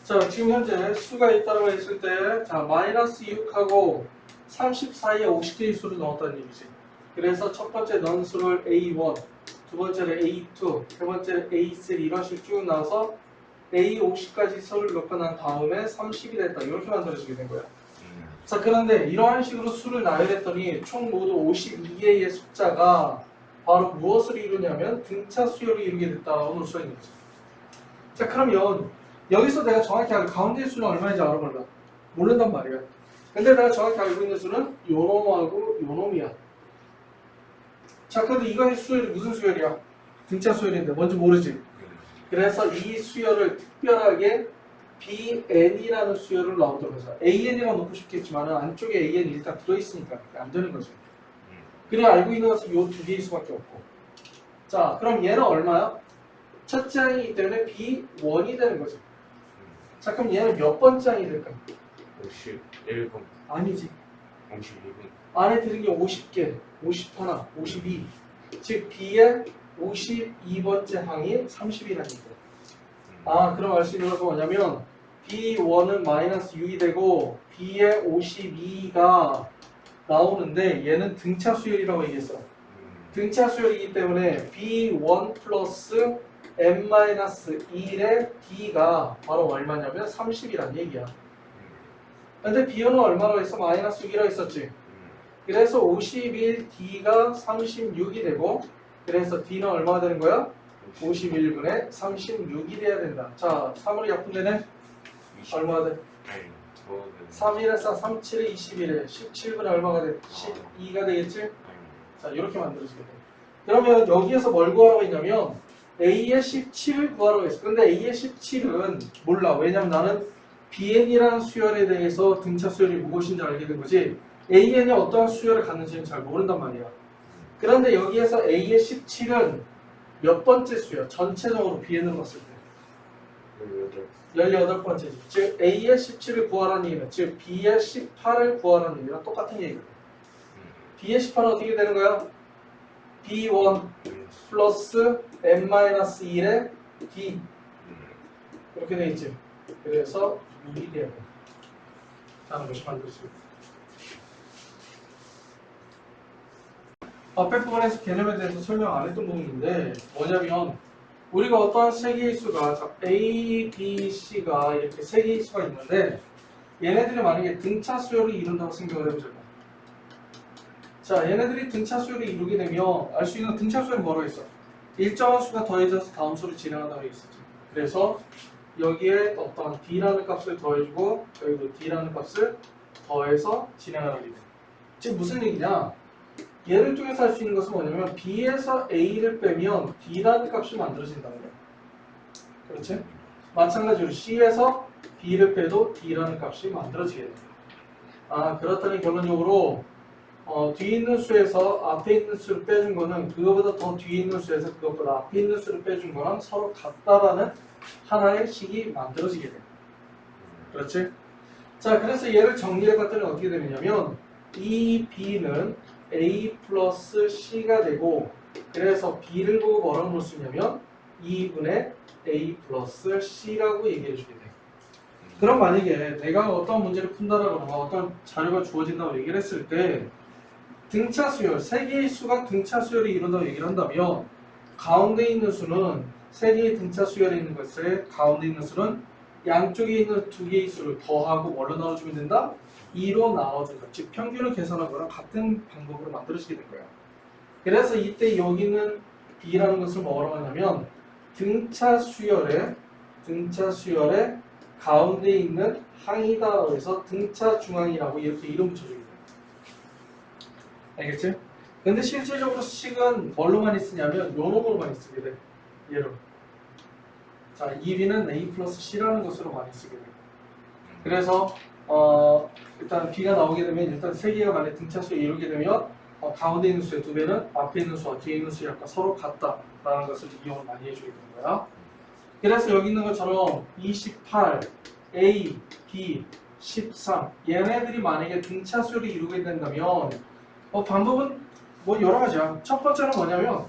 자, 지금 현재 수가 있다고 했을 때, 자, 마이너스 6하고 30 사이에 50개의 수를 넣었다는 얘기지. 그래서 첫 번째 넣은 수를 A1, 두 번째를 A2, 세 번째를 A3 이런 식으로 쭉 나와서 A50까지 수를 넣고 난 다음에 30이 됐다. 이렇게 만들어지게 된 거야. 자, 그런데 이러한 식으로 수를 나열했더니 총 모두 52개의 숫자가 바로 무엇을 이루냐면 등차 수열을 이루게 됐다고 놓을 수 있는 거죠. 자, 그러면 여기서 내가 정확히 알고 가운데 수는 얼마인지 알아 몰라? 모른단 말이야. 근데 내가 정확히 알고 있는 수는 요놈하고 요놈이야. 자, 근데 이거의 수열이 무슨 수열이야? 등차 수열인데 뭔지 모르지? 그래서 이 수열을 특별하게 BN이라는 수열을 넣어도록 해서 AN이라고 놓고 싶겠지만 안쪽에 AN이 일단 들어있으니까 안 되는 거지. 그래 알고 있는 것은 이 두 개일 수밖에 없고. 자, 그럼 얘는 얼마야? 첫째 항이기 때문에 B1이 되는 거지. 자, 그럼 얘는 몇 번째 항이 될까? 51분, 아니지. 52분. 안에 들은 게 50개, 51, 52. 즉 B의 52번째 항이 30이라는 거예요. 아, 그럼 알 수 있는 것은 뭐냐면 B1은 마이너스 6이 되고 B의 52가 나오는데 얘는 등차 수열이라고 얘기했어. 등차 수열이기 때문에 B1 플러스 n-1의 D가 바로 얼마냐면 30이란 얘기야. 근데 B는 얼마라고 했어? 마이너스 6이라고 했었지. 그래서 51D가 36이 되고 그래서 D는 얼마가 되는 거야? 51분의 36이 돼야 된다. 자, 3으로 약분되네? 얼마가 돼? 3일에서 37에 21에 17분의 얼마가 돼? 12가 되겠지? 자, 이렇게 만들어지게 돼. 그러면 여기에서 뭘 구하라고 했냐면 A의 17을 구하라고 했어. 근데 A의 17은 몰라. 왜냐면 나는 BN이라는 수열에 대해서 등차 수열이 무엇인지 알게 된 거지 AN이 어떠한 수열을 갖는지는 잘 모른단 말이야. 그런데 여기에서 A의 17은 몇 번째 수열? 전체적으로 BN으로 봤을 때 18번째지. 즉 A의 17을 구하라는 얘기는 즉 B의 18을 구하라는 얘기랑 똑같은 얘기거든. B의 18은 어떻게 되는 거야? B1 플러스 n-1의 D 이렇게 돼 있지. 그래서 6이 돼야 돼. 라는 것이 만들어지고 앞에 부분에서 개념에 대해서 설명 안 했던 부분인데 뭐냐면 우리가 어떠한 세 개의 수가 A, B, C가 이렇게 세 개의 수가 있는데 얘네들이 만약에 등차 수열을 이룬다고 생각을 해보자면 자, 얘네들이 등차 수열을 이루게 되면 알 수 있는 등차 수열은 뭐라고 했어? 일정한 수가 더해져서 다음 수를 진행한다고 했었지. 그래서 여기에 어떤 D라는 값을 더해주고 여기도 D라는 값을 더해서 진행을 하게 돼. 지금 무슨 얘기냐? 얘를 통해서 할 수 있는 것은 뭐냐면 B에서 A를 빼면 D라는 값이 만들어진다는 거야. 그렇지? 마찬가지로 C에서 B를 빼도 D라는 값이 만들어지게 됩니다. 아, 그렇다니 결론적으로 뒤에 있는 수에서 앞에 있는 수를 빼준 거는 그거보다 더 뒤에 있는 수에서 그것보다 앞에 있는 수를 빼준 거랑 서로 같다라는 하나의 식이 만들어지게 돼요. 그렇지? 자, 그래서 얘를 정리해 봤더니 어떻게 되느냐면 이 B는 A 플러스 C가 되고 그래서 B를 보고 뭐라고 볼 수 있냐면 2분의 A 플러스 C라고 얘기해 주게 돼요. 그럼 만약에 내가 어떤 문제를 푼다라거나 어떤 자료가 주어진다고 얘기를 했을 때 등차 수열, 세 개의 수가 등차 수열이 이룬다고 얘기를 한다면 가운데 있는 수는 세 개의 등차 수열에 있는 것에 가운데 있는 수는 양쪽에 있는 두 개의 수를 더하고 뭘로 나눠주면 된다? 2로 나눠준다. 즉 평균을 계산한 거랑 같은 방법으로 만들어지게 된 거야. 그래서 이때 여기는 B라는 것을 뭐라고 하냐면 등차 수열의 가운데 있는 항이다 해서 등차 중앙이라고 이렇게 이름 붙여주게 돼. 알겠지? 근데 실질적으로 식은 뭘로만 쓰냐면 요 놈으로만 쓰게 돼. 얘로. 자, 2B는 A 플러스 C라는 것으로 많이 쓰게 돼. 그래서 일단 B가 나오게 되면 일단 세 개가 만약 등차수에 이루게 되면 가운데 있는 수의 두 배는 앞에 있는 수와 뒤에 있는 수의 약간 서로 같다라는 것을 이용을 많이 해주게 되는 거야. 그래서 여기 있는 것처럼 28, A, B, 13 얘네들이 만약에 등차수를 이루게 된다면 방법은 뭐 여러 가지야. 첫 번째는 뭐냐면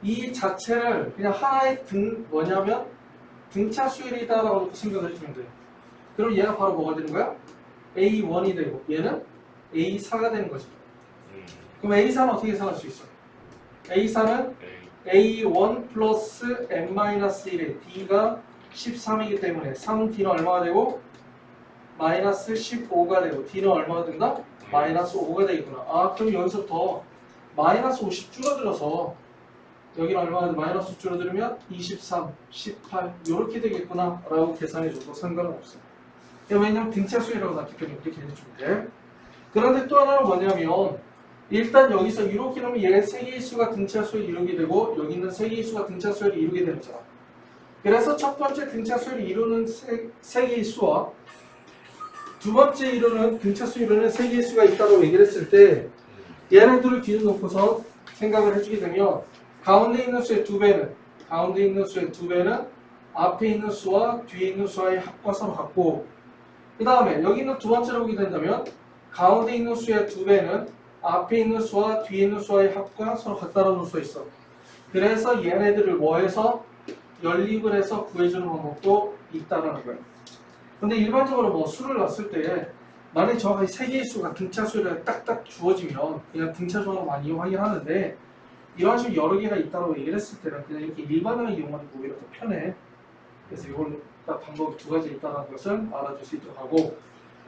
이 자체를 그냥 하나의 뭐냐면 등차 수열이다라고 놓고 생각을 해주면 돼. 그럼 얘가 바로 뭐가 되는 거야? A1이 되고 얘는 A4가 되는 거지. 그럼 A4는 어떻게 계산할 수 있어? A4는 A1 플러스 n-1의 D가 13이기 때문에 3D는 얼마가 되고 마이너스 15가 되고 D는 얼마가 된다? 마이너스 5가 되겠구나. 아 그럼 여기서부터 마이너스 50 줄어들어서 여기는 얼마가 돼? 마이너스 줄어들면 23, 18 이렇게 되겠구나 라고 계산해줘도 상관은 없어. 왜냐면 등차 수열이라고 나왔기 때문에 그렇게 해주면 돼. 그런데 또 하나는 뭐냐면 일단 여기서 이렇게 놓으면 얘 세 개의 수가 등차 수열을 이루게 되고 여기 있는 세 개의 수가 등차 수열을 이루게 되는 거잖아. 그래서 첫 번째 등차 수열을 이루는 세 개의 수와 두 번째 이루는 등차 수 이루는 세 개의 수가 있다고 얘기를 했을 때 얘네들을 기준 놓고서 생각을 해주게 되면 가운데 있는 수의 두 배는 앞에 있는 수와 뒤에 있는 수와의 합과 서로 같고 그 다음에 여기 있는 두 번째로 보게 된다면 가운데 있는 수의 두 배는 앞에 있는 수와 뒤에 있는 수와의 합과 서로 같다라고 볼 수 있어. 그래서 얘네들을 뭐해서 연립을 해서 구해주는 방법도 있다라는 거예요. 근데 일반적으로 뭐 수를 놨을 때 만약에 정확하게 세 개의 수가 등차 수를 딱딱 주어지면 그냥 등차 조항을 많이 이용하긴 하는데 이런 식으로 여러 개가 있다고 얘기를 했을 때는 그냥 이렇게 일반형을 이용하는 게 오히려 더 편해. 그래서 이걸 딱 방법이 두 가지 있다는 것을 알아줄 수 있도록 하고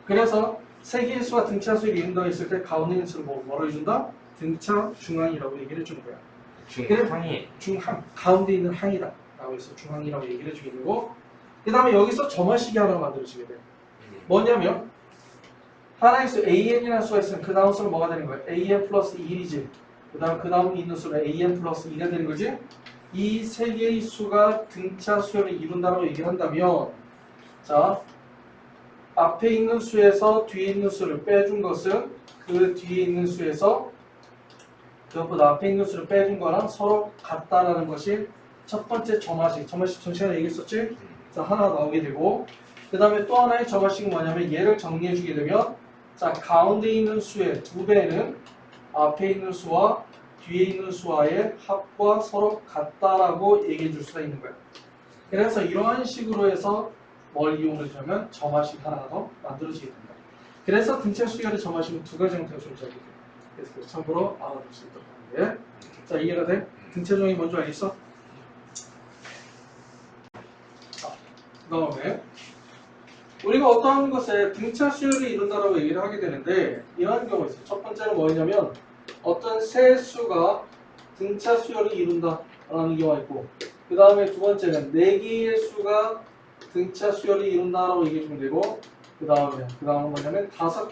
그래서 세 개의 수가 등차 수를 이룬다고 했을 때 가운데 있는 수를 뭐로 해준다? 등차 중항이라고 얘기를 해주는 거야. 중항이 중항, 가운데 있는 항이다 라고 해서 중항이라고 얘기를 해주게 되고 그 다음에 여기서 점화식이 하나 만들어지게 돼요. 뭐냐면 하나의 수 AN이라는 수가 있으면 그 다음 수는 뭐가 되는 거야? AN 플러스 1이지. 그 다음 있는 수는 AN 플러스 2가 되는 거지. 이 세 개의 수가 등차 수열을 이룬다고 얘기를 한다면 자 앞에 있는 수에서 뒤에 있는 수를 빼준 것은 그 뒤에 있는 수에서 그것보다 앞에 있는 수를 빼준 거랑 서로 같다라는 것이 첫 번째 점화식 전 시간에 얘기했었지? 자 하나 나오게 되고 그 다음에 또 하나의 점화식은 뭐냐면 얘를 정리해 주게 되면 자 가운데 있는 수의 두 배는 앞에 있는 수와 뒤에 있는 수와의 합과 서로 같다라고 얘기해 줄 수가 있는 거예요. 그래서 이러한 식으로 해서 뭘 이용을 해주면 점화식 하나가 더 만들어지게 됩니다. 그래서 등차 수열의 점화식은 두 가지 형태로 존재하게 돼요. 그래서 참고로 알아둘 수 있도록 하는데 자 이해가 돼? 등차 조항이 뭔지 알겠어? 그 다음에 우리가 어떠한 것에 등차 수열을 이룬다라고 얘기를 하게 되는데 이러한 경우가 있어요. 첫 번째는 뭐냐면 어떤 세 수가 등차 수열을 이룬다라는 경우가 있고 그 다음에 두 번째는 네 개의 수가 등차 수열을 이룬다라고 얘기해 주면 되고 그 다음은 뭐냐면 다섯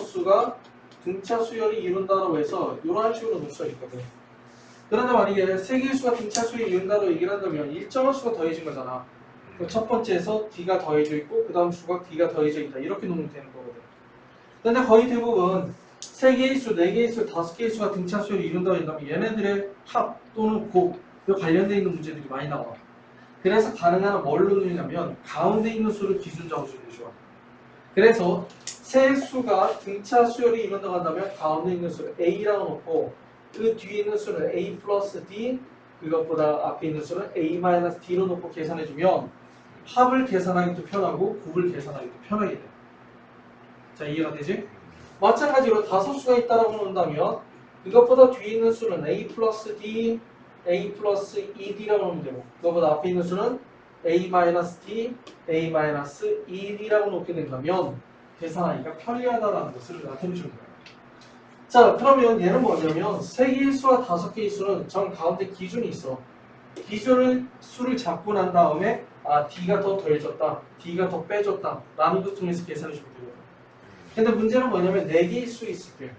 수가 등차 수열을 이룬다라고 해서 이런 식으로 놓을 수가 있거든. 그런데 만약에 세 개의 수가 등차 수열을 이룬다고 얘기를 한다면 일정한 수가 더해진 거잖아. 첫 번째에서 D가 더해져 있고 그 다음 수가 D가 더해져 있다 이렇게 놓으면 되는 거거든. 근데 거의 대부분 3개의 수, 4개의 수, 5개의 수가 등차 수열을 이룬다고 한다면 얘네들의 합 또는 곱 관련되어 있는 문제들이 많이 나와. 그래서 가능한 한 뭘 놓느냐면 가운데 있는 수를 기준 잡아주는 게 좋아. 그래서 세 수가 등차 수열이 이룬다고 한다면 가운데 있는 수를 A라고 놓고 그 뒤에 있는 수는 A 플러스 D 그것보다 앞에 있는 수는 A 마이너스 D로 놓고 계산해주면 합을 계산하기도 편하고 곱을 계산하기도 편하게 돼. 자 이해가 되지? 마찬가지로 다섯 수가 있다라고 놓는다면 이것보다 뒤에 있는 수는 A 플러스 D, A 플러스 2D라고 놓으면 되고 그것보다 앞에 있는 수는 A 마이너스 D, A 마이너스 2D라고 놓게 된다면 계산하기가 편리하다라는 것을 나타내주는 거예요. 자 그러면 얘는 뭐냐면 3개의 수와 5개의 수는 정 가운데 기준이 있어. 기준을 수를 잡고 난 다음에 D가 더 더해졌다, D가 더 빼졌다 라는 것 통해서 계산해 주면 되거든. 근데 문제는 뭐냐면 4개의 수 있을 때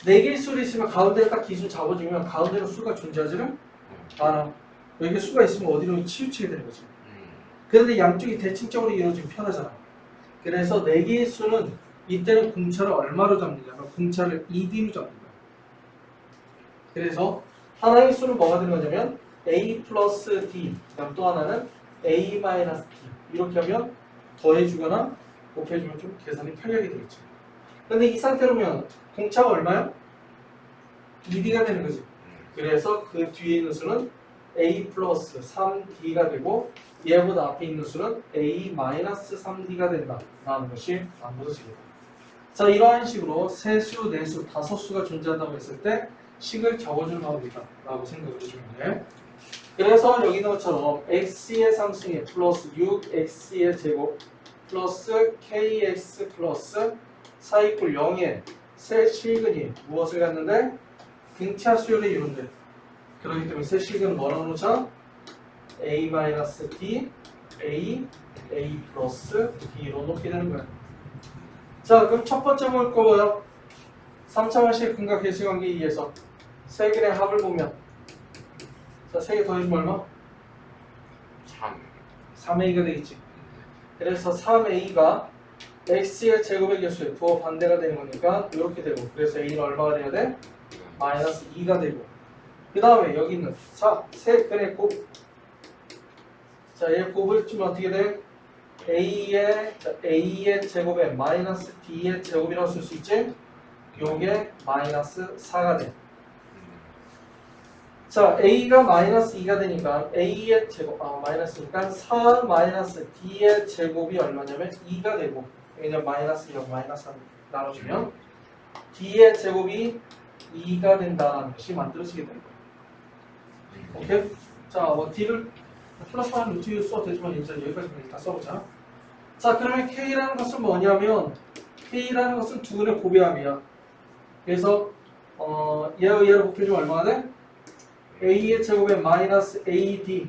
4개의 수를 있으면 가운데를 딱 기준 잡아주면 가운데는 수가 존재하지는 않아. 여기 수가 있으면 어디로 치우치게 되는 거지. 그런데 양쪽이 대칭적으로 이루어지면 편하잖아. 그래서 4개의 수는 이때는 공차를 얼마로 잡느냐면 공차를 2D로 잡는 거야. 그래서 하나의 수는 뭐가 되는 거냐면 A 플러스 D 그다음 또 하나는 A 마이너스 D 이렇게 하면 더해주거나 곱해주면 좀 계산이 편리하게 되겠죠. 근데 이 상태로면 공차가 얼마야? 2D가 되는 거지. 그래서 그 뒤에 있는 수는 a 플러스 3d가 되고 얘보다 앞에 있는 수는 a 마이너스 3d가 된다 라는 것이 만들어집니다. 자, 이러한 식으로 세수, 네수, 다소수가 존재한다고 했을 때 식을 적어주는 방법이다 라고 생각을 해주면 돼. 그래서 여기 있는 것처럼 x의 상승에 플러스 6x의 제곱 플러스 kx 플러스 4 이퀄 0의 세 실근이 무엇을 갖는데? 등차 수열의 이론들. 그렇기 때문에 세 실근은 뭐라고 놓자? a-d, a 플러스 d로 놓게 되는 거야. 자, 그럼 첫 번째 볼 거고요. 3차원식 근각 계수관계에 의해서 세 개의 합을 보면 자, 3개 더해주면 얼마? 3. 3a가 되겠지. 그래서 3a가 x의 제곱의 개수에 부호 반대가 되는 거니까 이렇게 되고 그래서 a는 얼마가 돼야 돼? 마이너스 2가 되고 그 다음에 여기 있는 4, 세 근의 곱. 자, 얘 곱을 주면 어떻게 돼? a의 제곱에 마이너스 d의 제곱이라고 쓸 수 있지? 요게 마이너스 4가 돼. 자, a가 마이너스 2가 되니까 a의 제곱, 마이너스니까 4 마이너스 d의 제곱이 얼마냐면 2가 되고 왜냐면 마이너스 0 마이너스 3 나눠주면 d의 제곱이 2가 된다는 것이 만들어지게 되는 거예요. 오케이? 자, 뭐 d를 플러스 1 루트 써도 되지만 이제 여기까지 다 써보자. 자, 그러면 k라는 것은 뭐냐면 k라는 것은 두 근의 곱이함이야. 그래서 얘를 곱해주면 얼마가 돼? a의 제곱에 마이너스 ad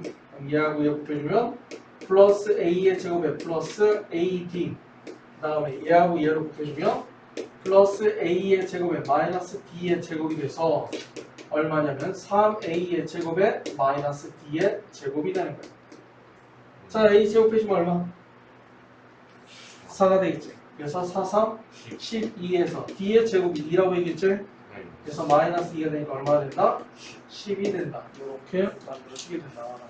얘하고 얘 곱해주면 플러스 a의 제곱에 플러스 ad 그 다음에 얘하고 얘를 곱해주면 플러스 a의 제곱에 마이너스 d의 제곱이 돼서 얼마냐면 3a의 제곱에 마이너스 d의 제곱이 되는 거예요. 자, a 제곱해주면 얼마? 4가 되겠지. 그래서 4, 3, 12에서 d의 제곱이 2라고 얘기했지? 그래서 마이너스 2가 되니까 얼마가 된다? 10이 된다. 이렇게 만들어지게 된다라는 거죠.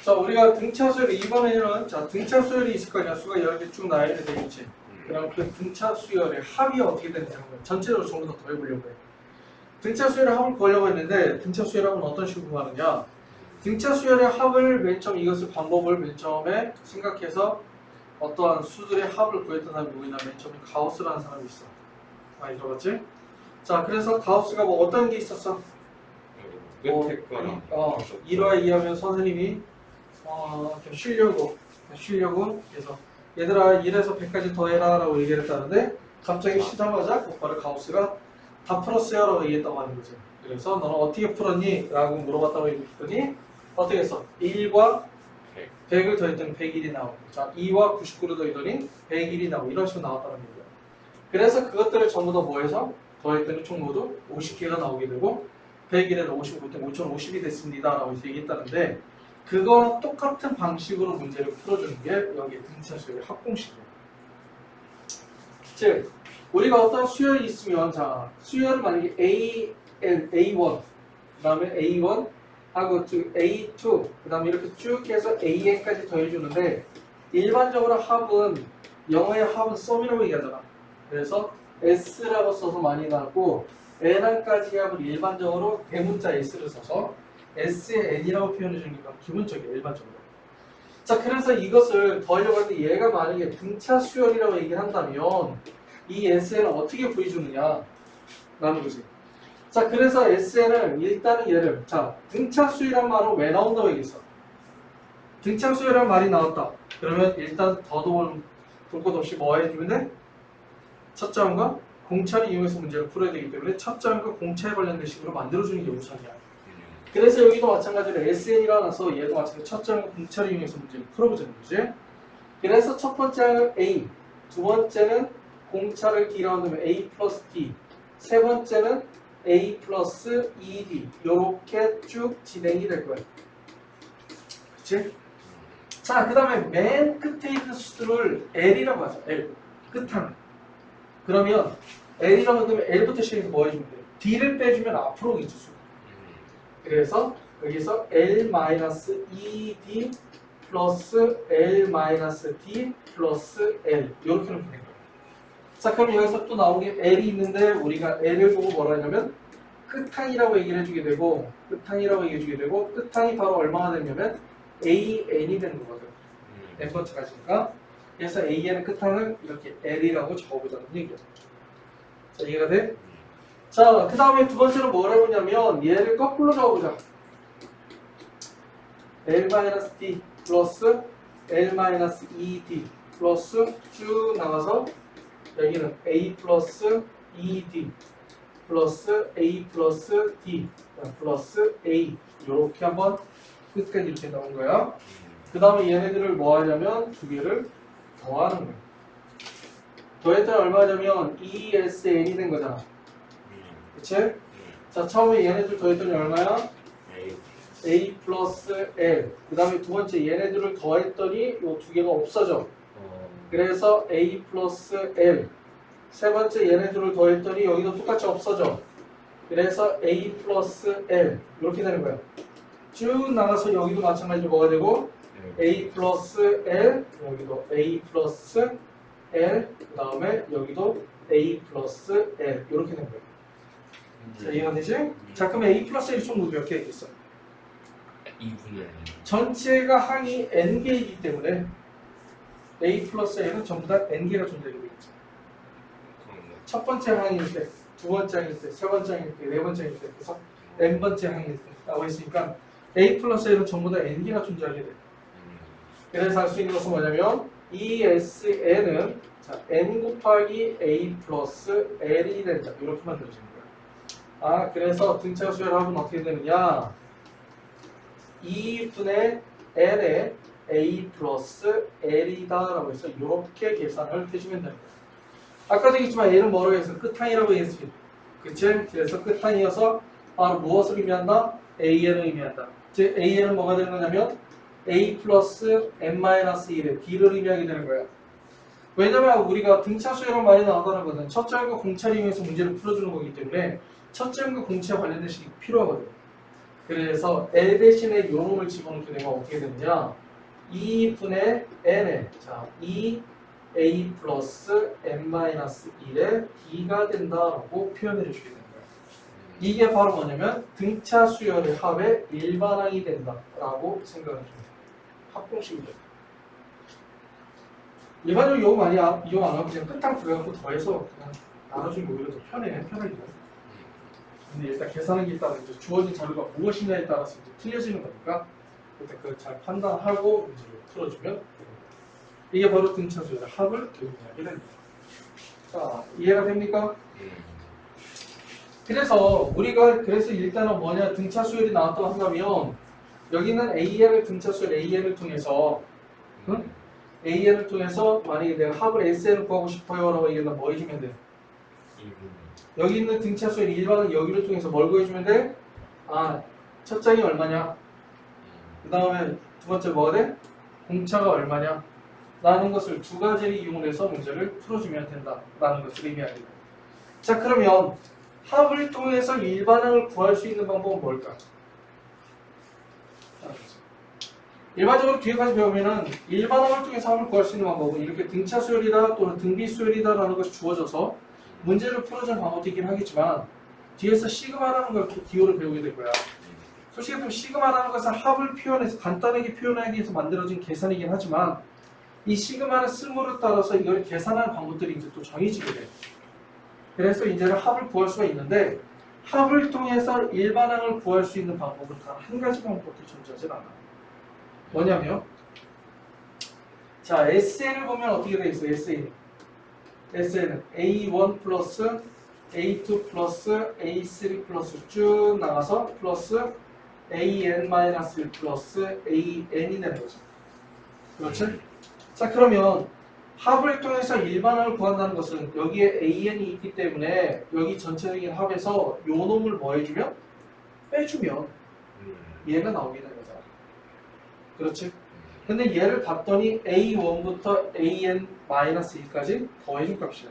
자, 우리가 등차 수열 이번에는 자 등차 수열이 있을 거 아니야. 수가 여러 개 쭉 나열이 되겠지. 그럼 그 등차 수열의 합이 어떻게 되느냐 는 전체적으로 전부 다 더해보려고 해. 등차 수열의 합을 구하려고 했는데 등차 수열의 합은 어떤 식으로 구하느냐? 등차 수열의 합을 맨 처음 이것을 방법을 맨 처음에 생각해서 어떠한 수들의 합을 구했던 사람이 누구냐? 맨 처음에 가우스라는 사람이 있어. 많이 들어봤지? 자, 그래서 가우스가 뭐 어떤 게 있었어? 끝에 거랑 1화에 의하면 선생님이 좀 쉬려고 그래서 얘들아 1에서 100까지 더해라 라고 얘기를 했다는데 갑자기 쉬자마자 곧바로 가우스가 다 풀었어요 라고 얘기했다고 하는 거지. 그래서 너는 어떻게 풀었니? 라고 물어봤다고 얘기했더니 어떻게 했어? 1과 100을 더했더니 101이 나오고 자 2와 99를 더했더니 101이 나오고 이런 식으로 나왔다는 거예요. 그래서 그것들을 전부 다 뭐해서 더했더니 총 모두 50개가 나오게 되고 101에다 55 때문에 5050이 됐습니다 라고 얘기했다는데 그거랑 똑같은 방식으로 문제를 풀어주는 게 여기 등차 수열의 합공식이에요. 즉 우리가 어떤 수열이 있으면 자 수열을 만약에 A1 그 다음에 A1 하고 쭉 A2 그 다음에 이렇게 쭉 해서 AN까지 더해주는데 일반적으로 합은 영어의 합은 썸이라고 얘기하잖아. 그래서 S라고 써서 많이 나왔고 N까지 합을 일반적으로 대문자 S를 써서 S의 N이라고 표현해주는 게 기본적이에요. 일반적으로. 자, 그래서 이것을 더하려고 하는데 얘가 만약에 등차 수열이라고 얘기를 한다면 이 SN을 어떻게 구해주느냐 라는 거지. 자, 그래서 SN을 일단은 얘를 자 등차 수열이란 말은 왜 나온다고 얘기했어? 등차 수열이란 말이 나왔다. 그러면 일단 볼 것 없이 뭐 해주면 돼? 첫 자음과 공차를 이용해서 문제를 풀어야 되기 때문에 첫 자음과 공차에 관련된 식으로 만들어주는 게 우선이야. 그래서 여기도 마찬가지로 SN이가 나서 얘도 마찬가지로 첫 자음과 공차를 이용해서 문제를 풀어보자는 거지. 그래서 첫 번째는 A, 두 번째는 공차를 D라고 하면 A 플러스 D, 세 번째는 A 플러스 ED 이렇게 쭉 진행이 될 거예요. 그치? 자, 그 다음에 맨 끝에 있는 수들을 L이라고 하죠. L, 끝하는. 그러면 L이라고 하면 L부터 시작해서 뭐 해주면 돼요? D를 빼주면 앞으로 오겠죠, 수. 그래서 여기서 L-ED 플러스 L-D 플러스 L 이렇게 놓게 된 거예요. 자, 그럼 여기서 또 나오는 게 L이 있는데 우리가 L을 보고 뭐라 하냐면 끝항이라고 얘기를 해주게 되고 끝항이 바로 얼마가 되냐면 AN이 되는 거거든. n번째 가지니까. 그래서 AN의 끝항을 이렇게 L이라고 적어보자는 얘기야. 자, 이해가 돼? 자, 그 다음에 두 번째로 뭘 해보냐면 얘를 거꾸로 적어보자. L-D 플러스 L-ED 플러스 쭉 나가서 여기는 A 플러스 ED 플러스 A 플러스 D 플러스 A 이렇게 한번 끝까지 이렇게 나온 거야. 그 다음에 얘네들을 뭐 하냐면 두 개를 더하는 거야. 더했더니 얼마냐면 ESN이 된 거잖아. 그치? 자, 처음에 얘네들 더했더니 얼마야? A 플러스 L. 그 다음에 두 번째 얘네들을 더했더니 이 두 개가 없어져. 그래서 A 플러스 L. 세 번째 얘네들을 더했더니 여기도 똑같이 없어져. 그래서 A 플러스 L. 이렇게 되는 거야. 쭉 나가서 여기도 마찬가지로 뭐가 되고 A 플러스 L. 여기도 A 플러스 L. 그 다음에 여기도 A 플러스 L. 이렇게 되는 거야. 자, 이해가 되지? 자, 그럼 A 플러스 L이 총 모두 몇 개 있겠어? 2분의 전체가 항이 n개이기 때문에 A 플러스 L은 전부 다 n개가 존재하게 되겠죠. 첫 번째 항일 때, 두 번째 항일 때, 세 번째 항일 때, 네 번째 항일 때, 그래서 n번째 항일 때 나와 있으니까 A 플러스 L은 전부 다 n개가 존재하게 돼요. 그래서 알 수 있는 것은 뭐냐면 ESN은 자, n 곱하기 A 플러스 L이 된다. 이렇게 만들어지는 거예요. 아, 그래서 등차 수열합은 어떻게 되느냐? 2분의 L에 A 플러스 L이다 라고 해서 이렇게 계산을 해주면 됩니다. 아까도 얘기했지만 얘는 뭐라고 해서 끝항이라고 했습니다. 그치? 그래서 끝항이어서 바로 무엇을 의미한다? AN을 의미한다. 즉 AN은 뭐가 되는 거냐면 A 플러스 N-1의 B를 의미하게 되는 거야. 왜냐면 우리가 등차 수열은 많이 나오다는 것은 첫째 항과 공차를 이용해서 문제를 풀어주는 거기 때문에 첫째 항과 공차에 관련된 식이 필요하거든요. 그래서 L 대신에 요놈을 집어넣게 되면 어떻게 되느냐? 2분의 N에 자 2A 플러스 N-1의 B가 된다라고 표현을 해주게 되는 거예요. 이게 바로 뭐냐면 등차 수열의 합의 일반항이 된다라고 생각을 해줍니다. 합공식이죠. 일반적으로 이용 많이 이용 안 하고 그냥 끝항 들어가고 더해서 그냥 나눠주면 오히려 더 편하게. 근데 일단 계산하기에 따라 이제 주어진 자료가 무엇이냐에 따라서 이제 틀려지는 거니까 일단 그걸 잘 판단하고 문제를 풀어주면 됩니다. 이게 바로 등차 수열의 합을 의미하게 됩니다. 자, 이해가 됩니까? 그래서 일단은 뭐냐 등차 수열이 나왔다고 한다면 여기는 AN을 등차 수열 AN을 통해서 AN을 통해서 만약에 내가 합을 SN을 구하고 싶어요라고 얘기하면 뭐 해주면 돼? 여기 있는 등차 수열 일반은 여기를 통해서 뭘 구해주면 돼? 아, 첫 장이 얼마냐? 그 다음에 두 번째 뭐가 돼? 공차가 얼마냐? 라는 것을 두 가지를 이용해서 문제를 풀어주면 된다라는 것을 의미하게 됩니다. 자, 그러면 합을 통해서 일반항을 구할 수 있는 방법은 뭘까? 일반적으로 뒤에까지 배우면은 일반항을 통해서 합을 구할 수 있는 방법은 이렇게 등차 수열이다 또는 등비 수열이다 라는 것이 주어져서 문제를 풀어주는 방법도 있긴 하겠지만 뒤에서 시그마라는 걸 기호를 배우게 될 거야. 솔직히 또 시그마라는 것은 합을 표현해서 간단하게 표현하기 위해서 만들어진 계산이긴 하지만 이 시그마를 쓸모를 따라서 이걸 계산하는 방법들이 이제 또 정해지게 돼. 그래서 이제는 합을 구할 수가 있는데 합을 통해서 일반항을 구할 수 있는 방법은 단 한 가지 방법밖에 존재하지 않아. 뭐냐면 자 SN을 보면 어떻게 돼 있어? SN은 A1 플러스 A2 플러스 A3 플러스 쭉 나가서 플러스 AN-1 플러스 AN이 되는 거죠. 그렇지? 자 그러면 합을 통해서 일반항을 구한다는 것은 여기에 AN이 있기 때문에 여기 전체적인 합에서 요 놈을 뭐 해주면? 빼주면 얘가 나오게 되는 거잖아. 그렇지? 근데 얘를 봤더니 A1부터 AN-1까지 더해준 값이야.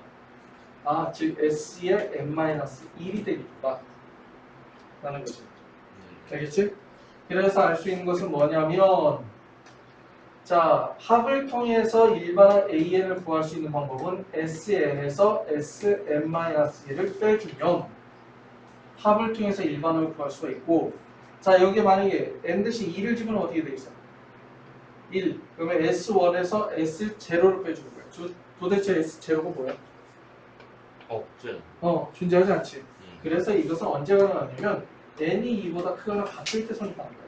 아, 즉 S의 N-1이 되겠다 라는 거지. 알겠지? 그래서 알 수 있는 것은 뭐냐면 자, 합을 통해서 일반항 AN을 구할 수 있는 방법은 SN에서 SM-1을 빼주면 합을 통해서 일반을 구할 수가 있고, 자 여기 만약에 n 대신 2를 집으면 어떻게 되겠어? 1. 그러면 S1에서 S0를 빼주는 거야. 도대체 S0가 뭐야? 없죠. 존재하지 않지. 그래서 이것은 언제 가능하냐면 n이 2보다 크거나 같을 때 성립하는 거야.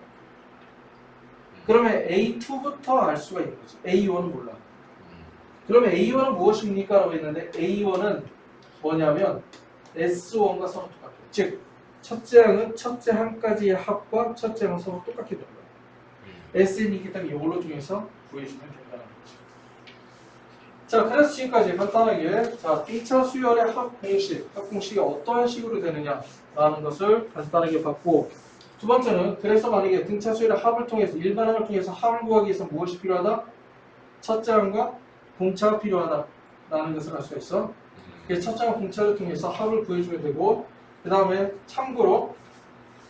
그러면 A2부터 알 수가 있는 거지. A1은 몰라. 그러면 A1은 무엇입니까? 라고 했는데 A1은 뭐냐면 S1과 서로 똑같아. 즉 첫째 항은 첫째 항까지의 합과 첫째 항은 서로 똑같게 되는 거야. SN이 있기 때문에 이걸로 중에서 구해주면 된다는 거지. 자, 그래서 지금까지 간단하게 자 등차 수열의 합공식이 어떠한 식으로 되느냐라는 것을 간단하게 봤고, 두 번째는 그래서 만약에 등차 수열의 합을 통해서 일반항을 통해서 합을 구하기 위해서 무엇이 필요하다? 첫째 항과 공차가 필요하다라는 것을 알 수가 있어. 그래서 첫째 항과 공차를 통해서 합을 구해주면 되고, 그 다음에 참고로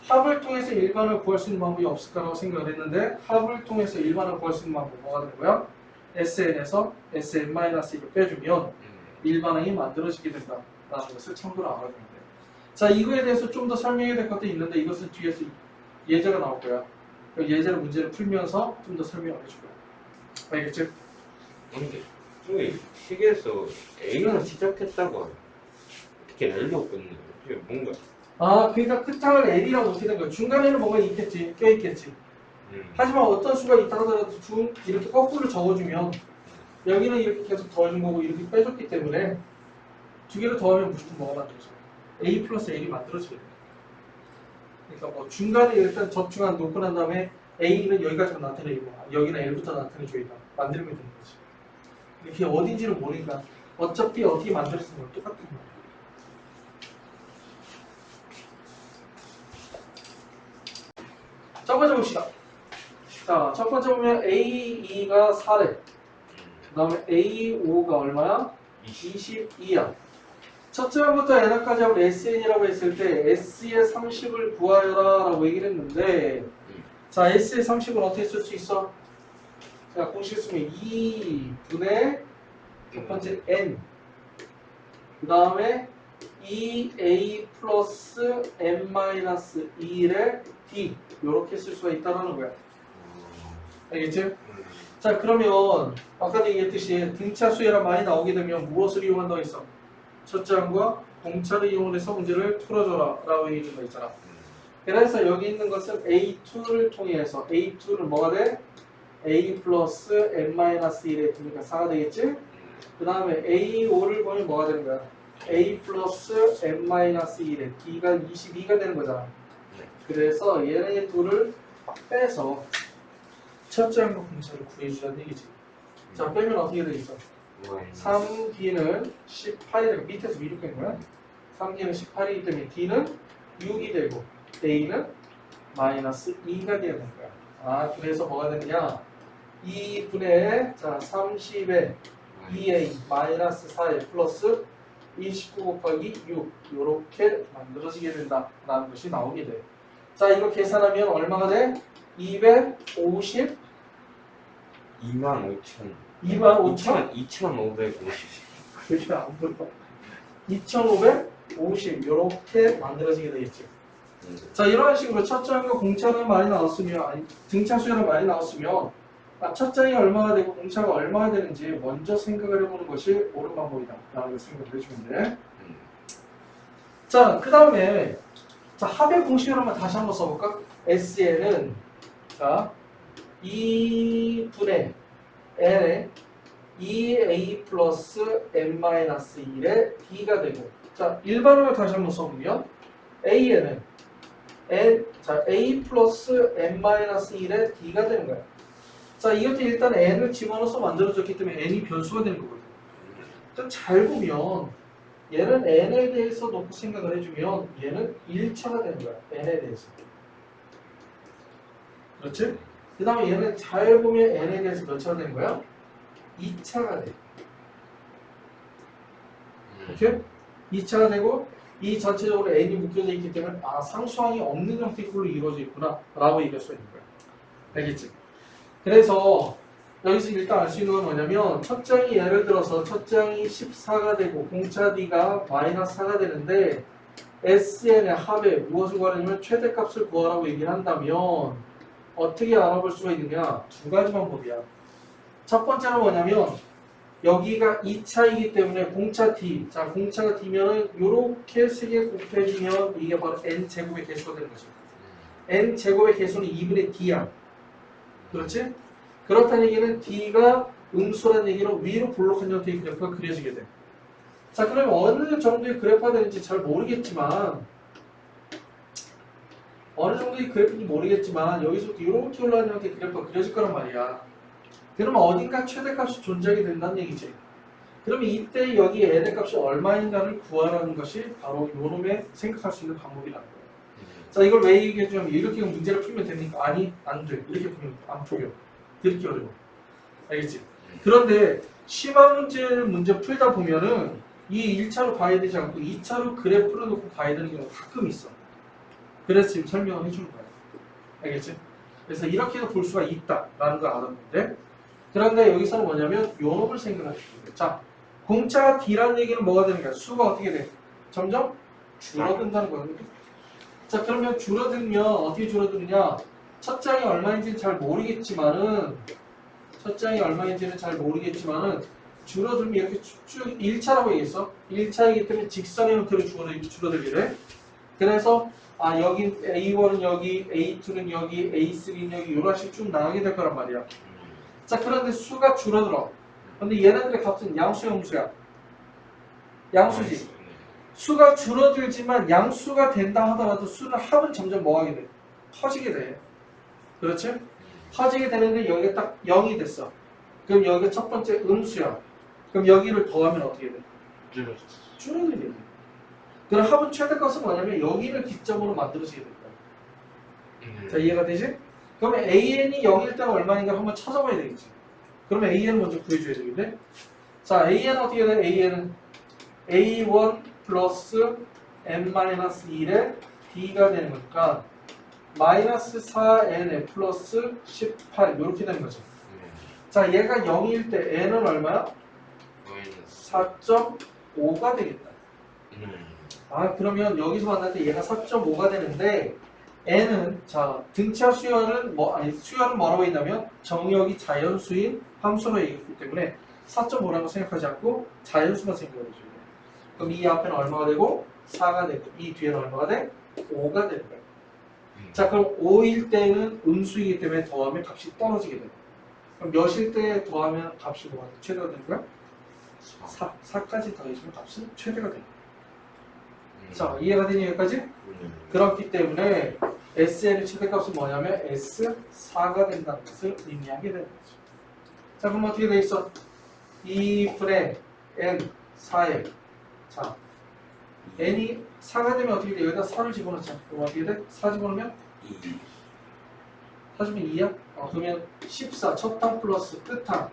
합을 통해서 일반을 구할 수 있는 방법이 없을까라고 생각을 했는데, 합을 통해서 일반을 구할 수 있는 방법 뭐가 되는 거야? SN에서 SN-1을 빼주면 일반항이 만들어지게 된다라는 것을 참고로 알아두면 돼요. 자, 이거에 대해서 좀 더 설명해야 될 것도 있는데 이것은 뒤에서 예제가 나올 거야. 예제를 문제를 풀면서 좀 더 설명을 해줄 거야. 알겠지? 근데 저기 식에서 A는 시작했다고 어떻게 L로 끊는 거야? 이게 뭔가 그러니까 끝장을 L이라고 어떻게 된 거야? 중간에는 뭐가 있겠지, 껴있겠지. 하지만 어떤 수가 있다 하더라도 이렇게 거꾸로 적어주면 여기는 이렇게 계속 더해준 거고 이렇게 빼줬기 때문에 두 개를 더하면 무조건 뭐가 만들어져? A 플러스 L이 만들어지게 돼요. 그러니까 뭐 중간에 일단 접중한 놓고 난 다음에 A는 여기까지만 나타내고 여기는 L부터 나타내줘야 만들면 되는 거지. 이게 어딘지를 모르니까 어차피 어떻게 만들었으면 똑같은 거야. 첫 번째 봅시다. 자, 첫 번째 보면 A2가 4래. 그 다음에 A5가 얼마야? 22야. 첫째 항부터 n까지 하고 SN이라고 했을 때 S의 30을 구하여라 라고 얘기를 했는데, 자, S의 30은 어떻게 쓸 수 있어? 자, 공식 쓰면 2분의 첫 번째 N, 그 다음에 2A 플러스 N-1의 D 이렇게 쓸 수가 있다는 거야. 알겠지? 자, 그러면 아까도 얘기했듯이 등차 수열이 많이 나오게 되면 무엇을 이용한다고 했어? 첫째 항과 공차를 이용해서 문제를 풀어줘라 라고 얘기하는 거 있잖아. 그래서 여기 있는 것은 A2를 통해서 A2는 뭐가 돼? A 플러스 N-1의 D니까 4가 되겠지? 그 다음에 A5를 보면 뭐가 되는 거야? A 플러스 N-1의 D가 22가 되는 거잖아. 그래서 얘네 둘을 빼서 첫째 항과 공차를 구해주자는 얘기지. 자, 빼면 어떻게 되겠어? 3D는 18이 되고 밑에서 위로 뺀 거야. 3D는 18이기 때문에 D는 6이 되고 A는 마이너스 2가 되는 거야. 그래서 뭐가 되느냐? 2분의 자 30에 2A 마이너스 4A 플러스 29 곱하기 6 이렇게 만들어지게 된다라는 것이 나오게 돼. 자, 이거 계산하면 얼마가 돼? 250 25,000 2,550. 그렇죠. 안 보여. 2,550 이렇게 만들어지게 되겠죠. 자, 이런 식으로 첫째 항과 공차가 많이 나왔으면, 등차 수열이 많이 나왔으면 첫째 항이 얼마가 되고 공차가 얼마가 되는지 먼저 생각을 해보는 것이 옳은 방법이다 라는 걸 생각을 해주면 돼. 자, 그 다음에 자, 합의 공식을 한번 다시 한번 써볼까? SN은 자 2분의 N에 2A 플러스 N-1의 D가 되고, 자, 일반항을 다시 한번 써보면 A에는 A 플러스 N-1의 D가 되는 거야. 자, 이것도 일단 N을 집어넣어서 만들어졌기 때문에 N이 변수가 되는 거거든. 좀 잘 보면 얘는 N에 대해서 놓고 생각을 해주면 얘는 1차가 되는 거야. N에 대해서. 그렇지? 그 다음에 얘는 잘 보면 N에 대해서 몇 차가 되는 거야? 2차가 돼. 오케이? 2차가 되고 이 전체적으로 n이 묶여져 있기 때문에 상수항이 없는 형태의 꼴로 이루어져 있구나 라고 얘기할 수 있는 거야. 알겠지? 그래서 여기서 일단 알 수 있는 건 뭐냐면 첫째 항이 예를 들어서 첫째 항이 14가 되고 공차 D가 마이너스 4가 되는데 SN의 합에 무엇을 구하려면 최대값을 구하라고 얘기를 한다면 어떻게 알아볼 수가 있느냐? 두 가지 방법이야. 첫 번째는 뭐냐면 여기가 2차이기 때문에 공차 D. 자, 공차가 D면은 요렇게 세 개 곱해지면 이게 바로 N제곱의 개수가 되는 거죠. N제곱의 개수는 2분의 D야. 그렇지? 그렇다는 얘기는 D가 음수라는 얘기는 위로 볼록한 형태의 그래프가 그려지게 돼. 자, 그러면 어느 정도의 그래프가 되는지 잘 모르겠지만 여기서부터 이렇게 올라가는 형태의 그래프가 그려질 거란 말이야. 그러면 어딘가 최대값이 존재하게 된다는 얘기지. 그러면 이때 여기 n의 값이 얼마인가를 구하라는 것이 바로 요놈의 생각할 수 있는 방법이라는 거예요. 자, 이걸 왜 얘기해주냐면 이렇게 문제를 풀면 됩니까? 아니, 안 돼. 이렇게 풀면 안 풀려. 이렇게 어려워. 알겠지? 그런데 심화 문제 풀다 보면은 이 1차로 봐야 되지 않고 2차로 그래프를 놓고 봐야 되는 경우가 가끔 있어. 그래서 지금 설명을 해주는 거야. 알겠지? 그래서 이렇게도 볼 수가 있다라는 걸 알았는데, 그런데 여기서는 뭐냐면 요 놈을 생각하시면 돼요. 자, 공차 D라는 얘기는 뭐가 되는 거야? 수가 어떻게 돼? 점점 줄어든다는 거거든요. 자, 그러면 줄어들면 어떻게 줄어드느냐? 첫 장이 얼마인지는 잘 모르겠지만은 줄어들면 이렇게 쭉 1차라고 얘기했어. 1차이기 때문에 직선의 형태로 줄어들게 돼. 그래서 여기 A1은 여기, A2는 여기, A3는 여기 이런 식으로 쭉 나가게 될 거란 말이야. 자, 그런데 수가 줄어들어. 근데 얘네들의 값은 양수, 음수야. 양수지. 수가 줄어들지만 양수가 된다 하더라도 수는 합은 점점 뭐하게 돼? 커지게 돼. 그렇지? 커지게 되는데 여기가 딱 0이 됐어. 그럼 여기가 첫 번째 음수야. 그럼 여기를 더하면 어떻게 돼? 줄어들게 돼. 그럼 합은 최대값은 뭐냐면 여기를 기점으로 만들어지게 될 거야. 자, 이해가 되지? 그러면 AN이 0일 때는 얼마인가 한번 찾아봐야 되겠지. 그러면 AN 먼저 구해줘야 되겠네. 자, AN 어떻게 돼? AN은 A1 플러스 N-1에 D가 되는 거니까 마이너스 4N 플러스 18 이렇게 되는 거죠. 자, 얘가 0일 때 N은 얼마야? 4.5가 되겠다. 그러면 여기서 만날 때 얘가 4.5가 되는데 n은 자 등차 수열은 수열은 뭐라고 했냐면 정역이 자연수인 함수로 얘기했기 때문에 4.5라고 생각하지 않고 자연수만 생각해 줘야 돼. 그럼 이 앞에는 얼마가 되고 4가 되고 이 뒤에는 얼마가 돼? 5가 되는 거야. 자, 그럼 5일 때는 음수이기 때문에 더하면 값이 떨어지게 돼. 그럼 몇일 때 더하면 값이 뭐가 돼? 최대가 되는 거야? 4까지 더해주면 값은 최대가 돼. 자, 이해가 되니 여기까지? 그렇기 때문에 SN의 최대값은 뭐냐면 S4가 된다는 것을 의미하게 되는 거죠. 자, 그럼 어떻게 돼 있어? 2분의 N 4에 자, N이 4가 되면 어떻게 돼? 여기다 4를 집어넣자. 그럼 어떻게 돼? 4 집어넣으면? 4 주면 2야? 그러면 14 첫항 플러스 끝항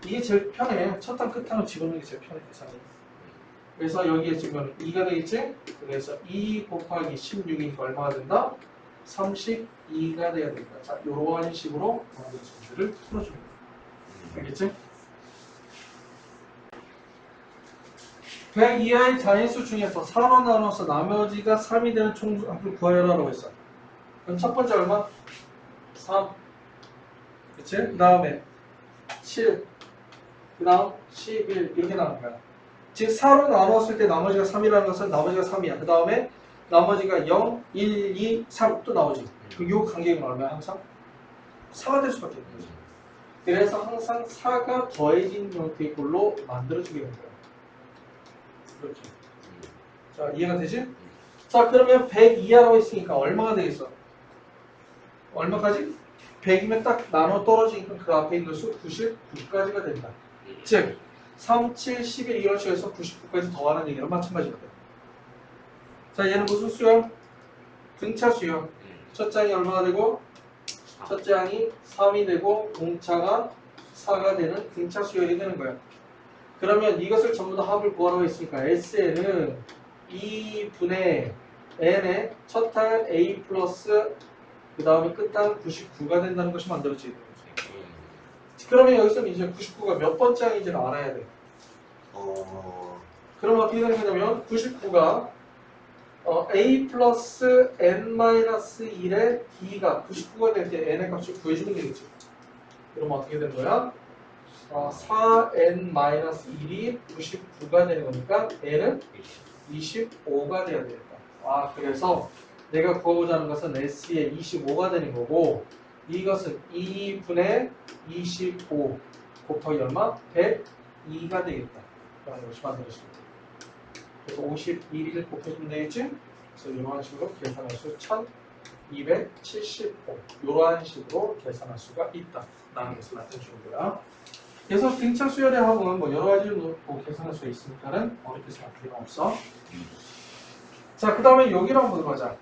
이게 제일 편해. 첫항 끝항을 집어넣는 게 제일 편해 계산이. 그래서 여기에 지금 2가 되겠지? 그래서 2 곱하기 16이니까 얼마가 된다? 32가 돼야 된다. 자, 이런 식으로 문제를 풀어줍니다. 알겠지? 100 이하의 자인수 중에서 4로 나눠서 나머지가 3이 되는 총합을 구하여라라고 했어. 그럼 첫 번째 얼마? 3. 그치? 그 다음에 7. 그 다음 11. 이렇게 나오는 거야. 즉 4로 나눴을 때 나머지가 3이라는 것은 나머지가 3이야. 그 다음에 나머지가 0, 1, 2, 3 또 나오지. 그럼 이 간격은 얼마야 항상? 4가 될 수밖에 없는 거지. 그래서 항상 4가 더해진 형태의 걸로 만들어지게 되는 거야. 이렇게. 자, 이해가 되지? 자, 그러면 100 이하라고 했으니까 얼마가 되겠어? 얼마까지? 100이면 딱 나눠 떨어지니까 그 앞에 있는 수 99까지가 된다. 즉 3, 7, 11 이런 식으로 해서 99까지 더하는 얘기랑 마찬가지다. 자, 얘는 무슨 수열? 등차 수열. 첫 장이 얼마가 되고? 첫 장이 3이 되고 공차가 4가 되는 등차 수열이 되는 거야. 그러면 이것을 전부 다 합을 구하라고 했으니까 SN은 2분의 N의 첫 항은 A 플러스 그 다음에 끝항 99가 된다는 것이 만들어지게 되는 거지. 그러면 여기서는 이제 99가 몇 번째 항인지를 알아야 돼. 그럼 어떻게 되는 거냐면 99가 a 플러스 n 마이너스 1의 b가 99가 될 때 n의 값을 구해주면 되겠지. 그러면 어떻게 되는 거야? 4n 마이너스 1이 99가 되는 거니까 n은 25가 돼야 되겠다. 그래서 내가 구하고자 하는 것은 s의 25가 되는 거고, 이것은 2분의 25 곱하기 얼마? 102가 되겠다. 라는 것이 만들어집니다. 그래서 51을 곱해주면 되겠지? 그래서 이러한 식으로 계산할 수 1275 이러한 식으로 계산할 수가 있다. 라는 것을 나타내주는 거야. 그래서 등차 수열의 합은 뭐 여러 가지로 계산할 수가 있으니까는 어렵게 생각할 필요가 없어. 자, 그 다음에 여기로 한번 보자.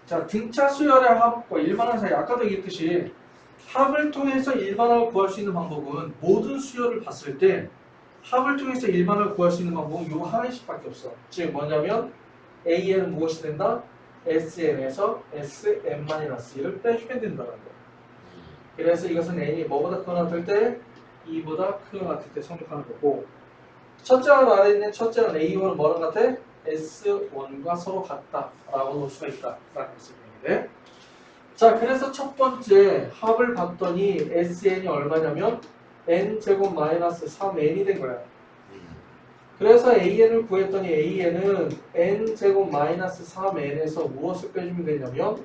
자, 등차 수열의 합과 일반항 사이, 아까도 얘기했듯이 합을 통해서 일반항을 구할 수 있는 방법은 모든 수열을 봤을 때 합을 통해서 일반항을 구할 수 있는 방법은 요 하나씩밖에 없어. 즉 뭐냐면 AN은 무엇이 된다? SN에서 SM-1을 빼주면 된다는 거야. 그래서 이것은 N이 뭐보다 크거나 같을 때 2보다 크거나 같을 때 성립하는 거고, 첫째와 아래에 있는 첫째는 A1은 뭐랑 같아? S1과 서로 같다라고 놓을 수가 있다라는 것을 얘기해. 자, 그래서 첫 번째 합을 봤더니 SN이 얼마냐면 n제곱 마이너스 3n이 된 거야. 그래서 AN을 구했더니 AN은 n제곱 마이너스 3n에서 무엇을 빼주면 되냐면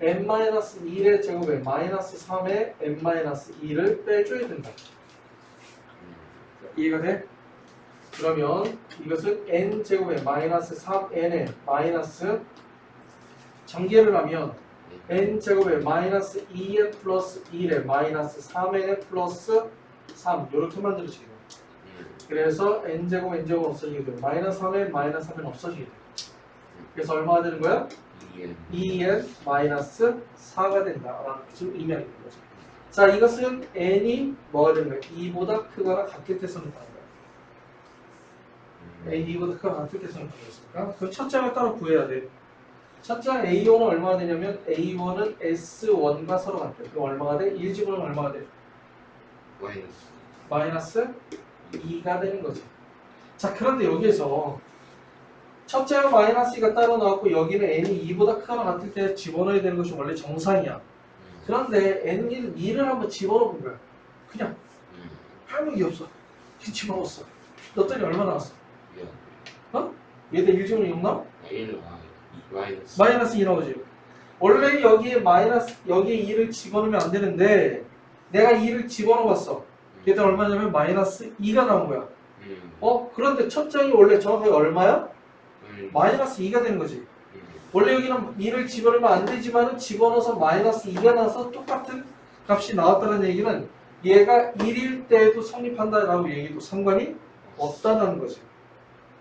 n-1의 제곱에 마이너스 3의 n-2를 빼줘야 된다. 이해가 돼? 그러면 이것은 n제곱에 마이너스 3n에 마이너스 전개를 하면 n제곱에 마이너스 2n 플러스 1에 마이너스 3n 플러스 3 이렇게 만들어지게 돼요. 그래서 n제곱 n제곱 없어지게 되고 마이너스 3n 마이너스 3n 없어지게 돼요. 그래서 얼마가 되는 거야? 2n 마이너스 4가 된다라는 것을 의미하게 되는 거죠. 자, 이것은 n이 뭐가 되는 거야? 2보다 크거나 같을 때 성립하는 거야. n 2보다 크거나 같을 때 성립하는 거니까 그 첫째를 따로 구해야 돼. 첫째 A1은 얼마가 되냐면 A1은 S1과 서로 같대. 그럼 얼마가 돼? 1집어넣으면 얼마가 돼? 마이너스 2가 되는 거지. 자, 그런데 여기에서 첫째가 마이너스 2가 따로 나왔고 여기는 n이 2보다 크거나 같을 때 집어넣어야 되는 것이 원래 정상이야. 그런데 n은 2를 한번 집어넣어 본 거야. 그냥 아무 게 없어. 그냥 집어넣었어. 넣었더니 얼마 나왔어? 얘들 1집어넣으면 6 나와? 마이너스 2 나오지. 원래 여기에 여기에 2를 집어넣으면 안 되는데 내가 2를 집어넣었어. 얘들 얼마냐면 마이너스 2가 나온 거야. 그런데 첫 장이 원래 정확하게 얼마야? 마이너스 2가 되는 거지. 원래 여기는 2를 집어넣으면 안 되지만 집어넣어서 마이너스 2가 나서 똑같은 값이 나왔다는 얘기는 얘가 1일 때에도 성립한다라고 얘기도 상관이 없다는 거지.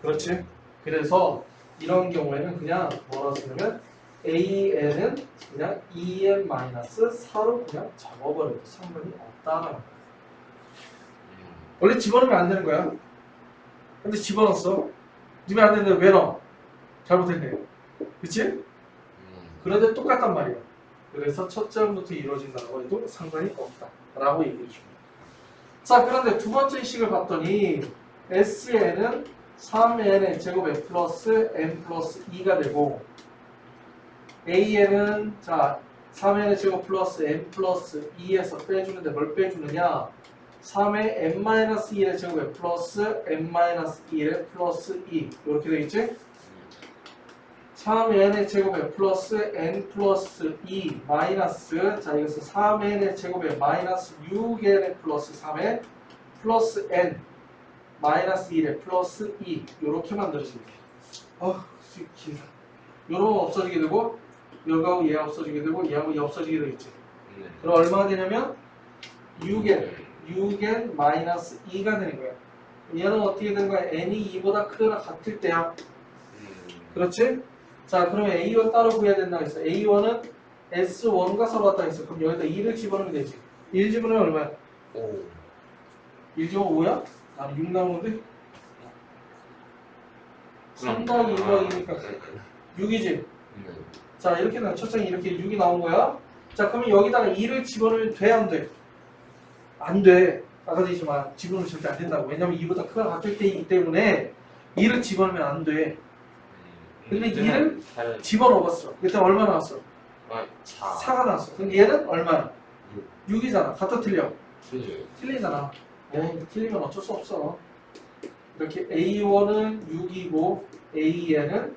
그렇지? 그래서 이런 경우에는 그냥 뭐라고 쓰냐면 AN은 그냥 2n-4로 그냥 적어버려도 상관이 없다라는 거야. 원래 집어넣으면 안 되는 거야. 근데 집어넣었어. 집어넣으면 안 되는데 왜 넣어? 잘못했네. 그치? 그런데 똑같단 말이야. 그래서 첫 장부터 이루어진다고 해도 상관이 없다라고 얘기해 줍니다. 자, 그런데 두 번째 식을 봤더니 SN은 3n의 제곱에 플러스 n 플러스 2가 되고 AN은 자 3n의 제곱 플러스 n 플러스 2에서 빼주는데 뭘 빼주느냐 3의 n-1의 제곱에 플러스 n-1의 플러스 2 이렇게 되겠지? 3n의 제곱에 플러스 n 플러스 2 마이너스 자 이것은 3n의 제곱에 마이너스 6n의 플러스 3에 플러스 n 마이너스 1에 플러스 2 이렇게 만들어집니다. 길다. 요런 거 없어지게 되고 여기하고 얘 없어지게 되고 얘하고 얘 없어지게 되겠지. 그럼 얼마가 되냐면 6n 마이너스 2가 되는 거야. 얘는 어떻게 되는 거야? n이 2보다 크거나 같을 때야. 그렇지? 자, 그러면 A1 따로 구해야 된다고 했어. A1은 S1과 서로 같다고 했어. 그럼 여기다 2를 집어넣으면 되지. 1 집어넣으면 얼마야? 5. 1 집어넣으면 5야? 나는 6 나오는데? 3 더하기 1 더하기니까 6이지? 자, 이렇게 나 첫 장에 이렇게 6이 나온 거야. 자, 그러면 여기다가 2를 집어넣으면 돼, 안 돼? 안 돼. 아까도 얘기했지만 집어넣으면 절대 안 된다고. 왜냐면 2보다 크거나 같을 때이기 때문에 2를 집어넣으면 안 돼. 근데 2를 잘 집어넣었어. 그때 얼마 나왔어? 4. 4가 나왔어. 그럼 얘는 얼마야? 6이잖아. 같아 틀려? 그지? 틀리잖아. 에이, 틀리면 어쩔 수 없어. 이렇게 A1은 6이고 AN은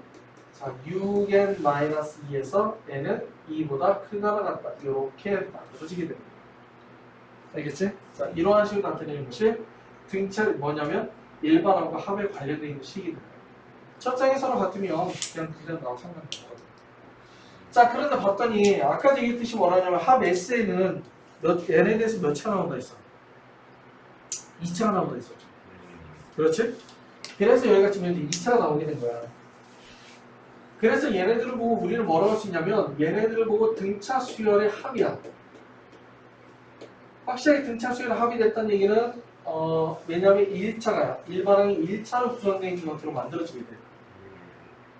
자, 6n-2에서 n은 2보다 크거나 같다. 이렇게 만들어지게 됩니다. 알겠지? 자, 이러한 식으로 나타내는 것이 등차 뭐냐면 일반항과 합에 관련되어 있는 식이다. 첫 장이 서로 같으면 그냥 나와 상관없거든. 자, 그런데 봤더니 아까 얘기했듯이 뭐라냐면 합 S에는 n에 대해서 몇 차가 나온다 했어? 2차가 나온다 했었죠. 그렇지? 그래서 여기가 지금 현재 2차가 나오게 된 거야. 그래서 얘네들을 보고 우리는 뭐라고 할 수 있냐면 얘네들을 보고 등차 수열의 합이야. 확실하게 등차 수열의 합이 됐다는 얘기는 왜냐하면 1차가 일반항이 1차로 구성되어 있는 것으로 만들어지게 돼.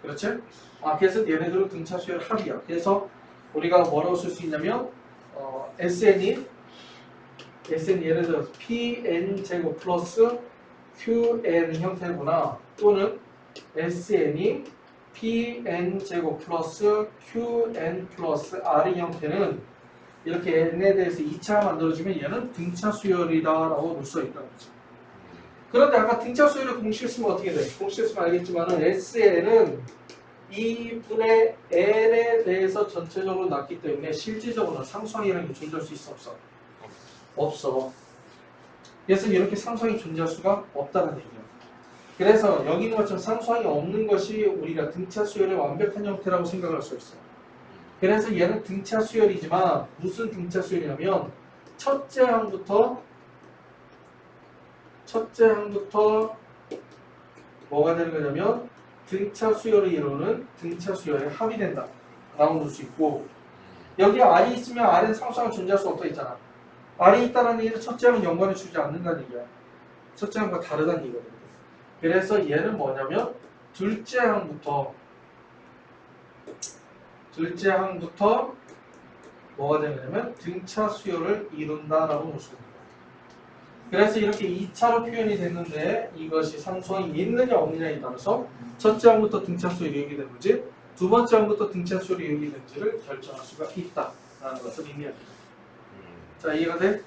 그렇지? 그래서 얘네들은 등차 수열의 합이야. 그래서 우리가 뭐라고 쓸 수 있냐면 SN이 예를 들어서 PN 제곱 플러스 QN 형태구나. 또는 SN이 PN 제곱 플러스 QN 플러스 R인 형태는 이렇게 N에 대해서 2차가 만들어지면 얘는 등차 수열이다라고 볼 수 있다는 거죠. 그런데 아까 등차 수열의 공식을 쓰면 어떻게 돼? 공식을 쓰면 알겠지만 SN은 2분의 N에 대해서 전체적으로 났기 때문에 실질적으로는 상수항이라는 게 존재할 수 있어 없어? 없어. 그래서 이렇게 상수항이 존재할 수가 없다는 얘기예요. 그래서 여기 있는 것처럼 상수항이 없는 것이 우리가 등차 수열의 완벽한 형태라고 생각할 수 있어요. 그래서 얘는 등차 수열이지만 무슨 등차 수열이냐면 첫째 항부터 뭐가 되는 거냐면 등차 수열을 이루는 등차 수열의 합이 된다 라고 볼 수 있고, 여기 R이 있으면 R은 상수항은 존재할 수 없다 했잖아. R이 있다는 얘기는 첫째 항은 연관을 주지 않는다는 얘기야. 첫째 항과 다르다는 얘기거든. 그래서 얘는 뭐냐면 둘째 항부터 뭐가 되냐면 등차 수열을 이룬다라고 볼 수 있습니다. 그래서 이렇게 2차로 표현이 됐는데 이것이 상수항이 있느냐 없느냐에 따라서 첫째 항부터 등차 수열이 이루게 되는지 두 번째 항부터 등차 수열이 이루게 되는지를 결정할 수가 있다라는 것을 의미합니다. 자, 이해가 돼?